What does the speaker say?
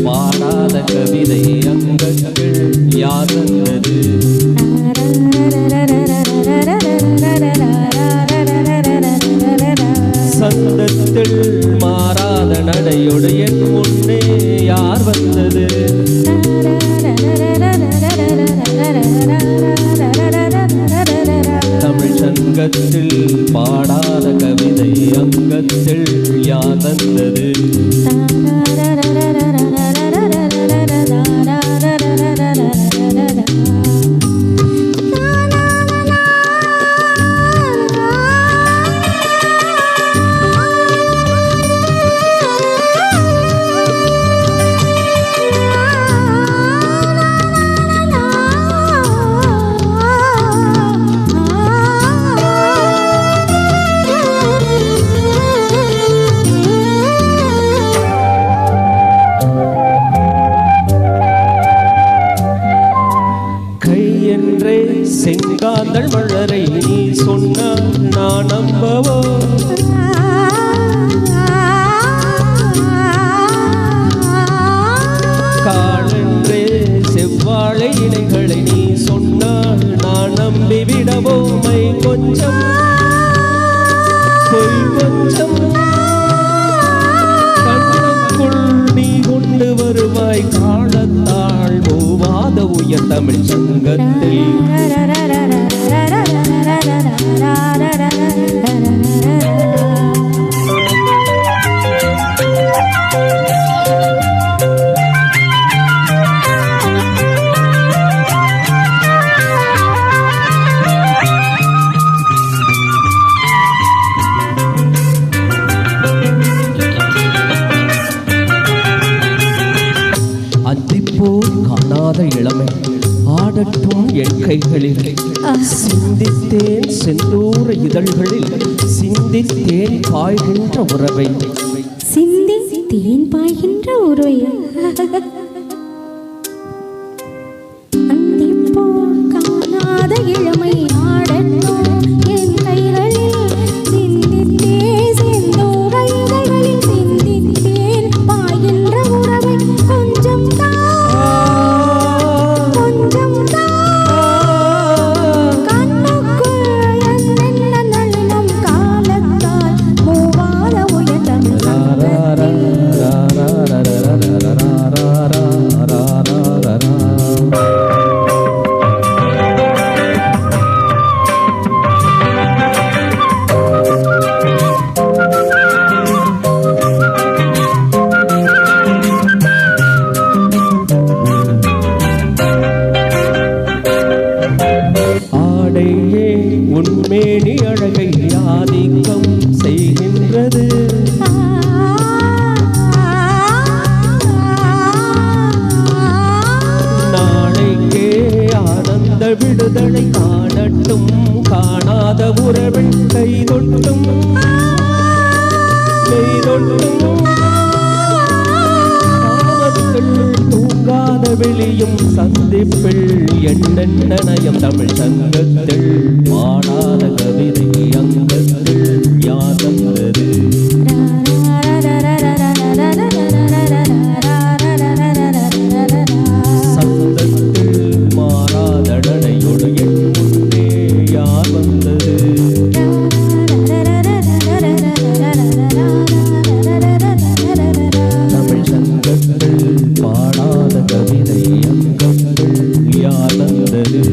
பாடாத கவிதை அங்கங்கள் யாதென்றது சந்தத்தில் மாறாத நடையுடைய முன்னே யார் வந்தது தமிழ் சங்கத்தில் பாடாத கவிதை அங்கத்தில் யாதென்றது செங்காந்தள் மலரை நீ சொன்னால் நான் நம்பவோ காலென்றே செவ்வாழை இலைகளை நீ சொன்னால் நான் நம்பிவிடவோ மை கொஞ்சம் பொய் கொஞ்சம் கண்ணுக்குள் நீ கொண்டு வருவாய் காலத்தாள் மூவாத உயர் தமிழ் சங்கத்தில் அந்திப்போர் காணாத இளமை ஆடட்டும் என் கைகளில் சிந்தித்தேன் செந்தூர இதழ்களில் சிந்தித்தேன் பாய்கின்ற உறவை சிந்தித்தேன் பாய்கின்ற உறவை அந்திப்போர் காணாத இளமை ஆடட்டும் என் கைகளில் சிந்தித்தேன் செந்தூர இதழ்களில் சிந்தித்தேன் பாய்கின்ற உறவை கொஞ்சம் உன்மேனி அழகை ஆதிக்கம் செய்கின்றது நாளைக்கே ஆனந்த விடுதலை காணட்டும் காணாத உறவில் கைதொட்டும் தூங்காத வெளியும் சந்திப்பில் என்னென்ன நயம் தமிழ் சங்கத்தில் பாடாத கவிதை அங்கத்தில் யாதென்றது சந்தத்தில் மாறாத நடையுடைய முன்னே யார் வந்தது தமிழ் சங்கத்தில் பாடாத கவிதை அங்கத்தில் யாதென்றது